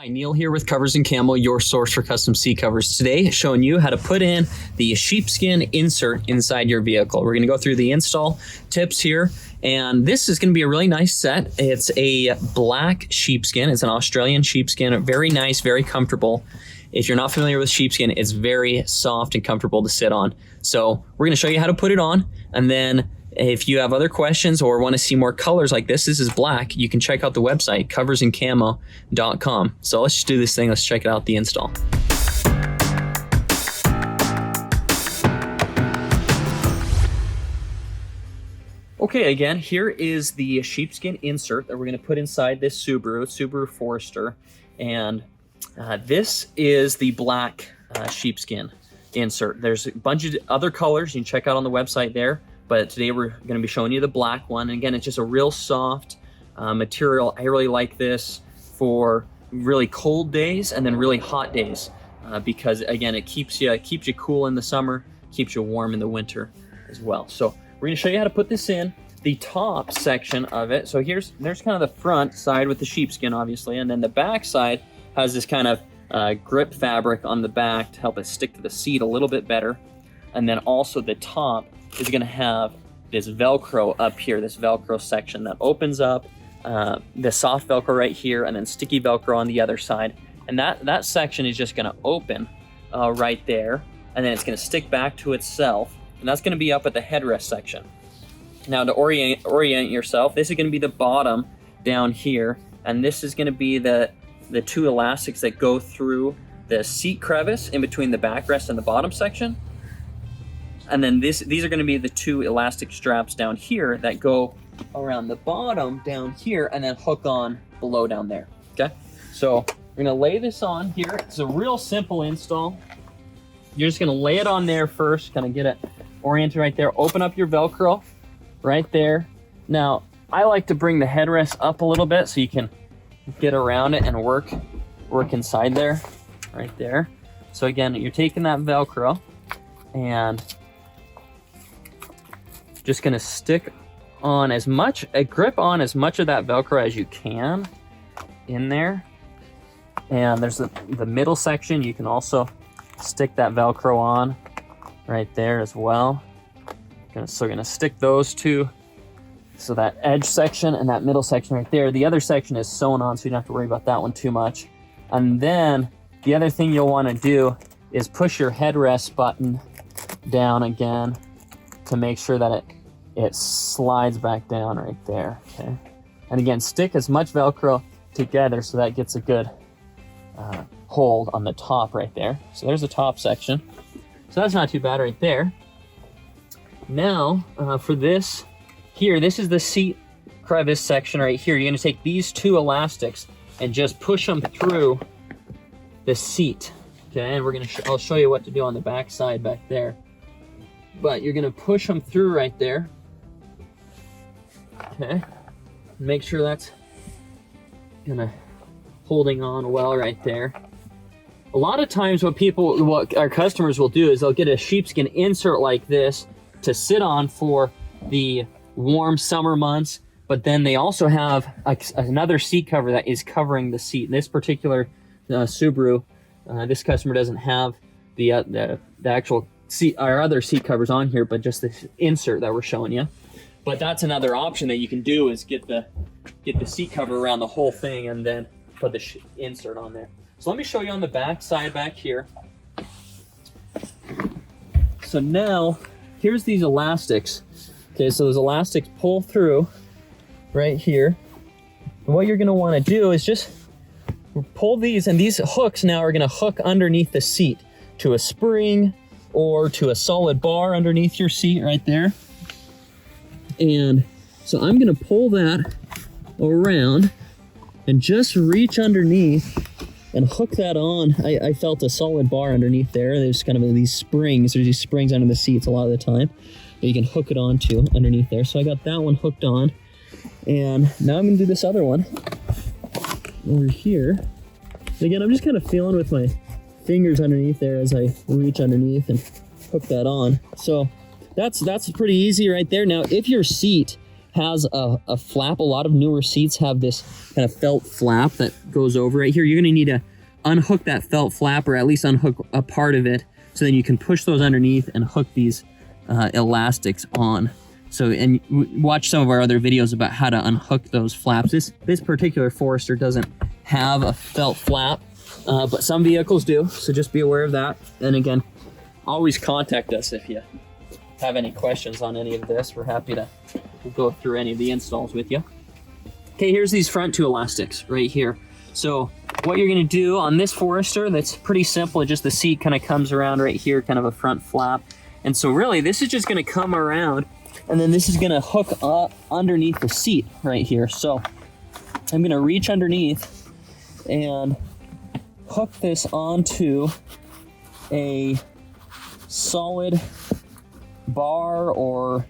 Hi, Neil here with Covers Camo, your source for custom seat covers. Today, showing you how to put in the sheepskin insert inside your vehicle. We're going to go through the install tips here, and this is going to be a really nice set. It's a black sheepskin. It's an Australian sheepskin. Very nice, very comfortable. If you're not familiar with sheepskin, it's very soft and comfortable to sit on. So we're going to show you how to put it on, and then if you have other questions or want to see more colors like this is black, you can check out the website, coversandcamo.com. So let's just do this thing. Let's check it out, the install. Okay, again, here is the sheepskin insert that we're going to put inside this Subaru Forester. And this is the black sheepskin insert. There's a bunch of other colors you can check out on the website there. But today we're going to be showing you the black one. And again, it's just a real soft material. I really like this for really cold days and then really hot days because again, it keeps you cool in the summer, keeps you warm in the winter as well. So we're going to show you how to put this in the top section of it. So there's kind of the front side with the sheepskin, obviously, and then the back side has this kind of grip fabric on the back to help it stick to the seat a little bit better. And then also the top is going to have this Velcro up here, this Velcro section that opens up, the soft Velcro right here, and then sticky Velcro on the other side. And that section is just going to open right there, and then it's going to stick back to itself, and that's going to be up at the headrest section. Now to orient yourself, this is going to be the bottom down here, and this is going to be the two elastics that go through the seat crevice in between the backrest and the bottom section. And then these are going to be the two elastic straps down here that go around the bottom down here and then hook on below down there. Okay, so we're going to lay this on here. It's a real simple install. You're just going to lay it on there first, kind of get it oriented right there. Open up your Velcro right there. Now, I like to bring the headrest up a little bit so you can get around it and work inside there, right there. So again, you're taking that Velcro and just gonna stick on grip on as much of that Velcro as you can in there. And there's the middle section. You can also stick that Velcro on right there as well. So we're gonna stick those two. So that edge section and that middle section right there. The other section is sewn on, so you don't have to worry about that one too much. And then the other thing you'll wanna do is push your headrest button down again to make sure that it slides back down right there, okay? And again, stick as much Velcro together so that gets a good hold on the top right there. So there's the top section. So that's not too bad right there. Now, for this here, this is the seat crevice section right here. You're gonna take these two elastics and just push them through the seat, okay? And I'll show you what to do on the back side back there. But you're gonna push them through right there. Okay, make sure that's holding on well right there. A lot of times what our customers will do is they'll get a sheepskin insert like this to sit on for the warm summer months, but then they also have another seat cover that is covering the seat. This particular Subaru, this customer doesn't have the actual seat, our other seat covers on here, but just the insert that we're showing you. But that's another option that you can do is get the seat cover around the whole thing and then put the insert on there. So let me show you on the back side back here. So now here's these elastics. Okay, so those elastics pull through right here. And what you're going to want to do is just pull these, and these hooks now are going to hook underneath the seat to a spring or to a solid bar underneath your seat right there. And so I'm gonna pull that around and just reach underneath and hook that on. I felt a solid bar underneath there. There's kind of these springs. There's these springs under the seats a lot of the time that you can hook it onto underneath there. So I got that one hooked on. And now I'm gonna do this other one over here. And again, I'm just kind of feeling with my fingers underneath there as I reach underneath and hook that on. So that's pretty easy right there. Now, if your seat has a flap. A lot of newer seats have this kind of felt flap that goes over right here. You're gonna need to unhook that felt flap, or at least unhook a part of it, so then you can push those underneath and hook these elastics on. So, and watch some of our other videos about how to unhook those flaps. This particular Forester doesn't have a felt flap, but some vehicles do, so just be aware of that. And again, always contact us if you have any questions on any of this. We're happy to go through any of the installs with you. Okay, here's these front two elastics right here. So what you're gonna do on this Forester, that's pretty simple. Just the seat kind of comes around right here, kind of a front flap. And so really this is just gonna come around, and then this is gonna hook up underneath the seat right here. So I'm gonna reach underneath and hook this onto a solid bar or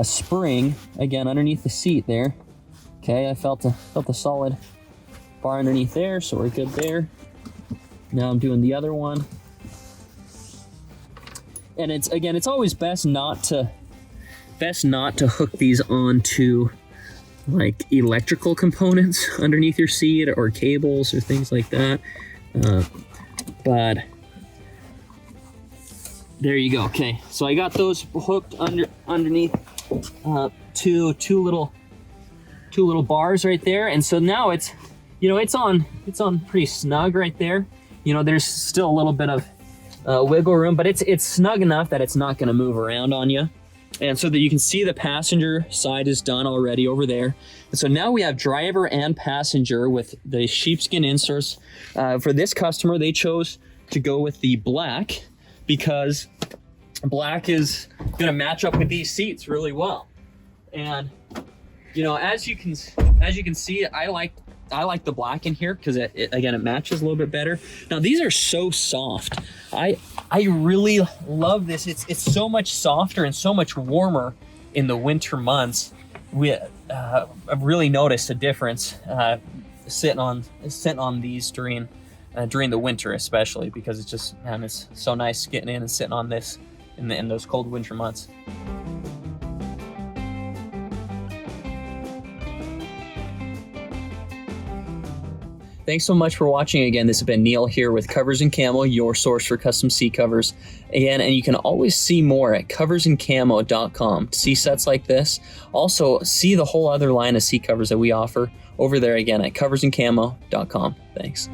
spring, again, underneath the seat there. Okay, I felt a solid bar underneath there, so we're good there. Now I'm doing the other one. And it's always best not to hook these onto like electrical components underneath your seat or cables or things like that. But there you go. Okay, so I got those hooked underneath two little bars right there, and so now it's, you know, it's on pretty snug right there. You know, there's still a little bit of wiggle room, but it's snug enough that it's not going to move around on you. And so that you can see the passenger side is done already over there. And so now we have driver and passenger with the sheepskin inserts. For this customer, they chose to go with the black because black is going to match up with these seats really well. And you know, as you can see, I like the black in here because it matches a little bit better. Now these are so soft. I really love this. It's so much softer and so much warmer in the winter months. I've really noticed a difference sitting on these during the winter, especially because it's just, man, it's so nice getting in and sitting on this in those cold winter months. Thanks so much for watching again. This has been Neil here with Covers Camo, your source for custom seat covers. Again, and you can always see more at coversandcamo.com to see sets like this. Also, see the whole other line of seat covers that we offer over there again at coversandcamo.com. Thanks.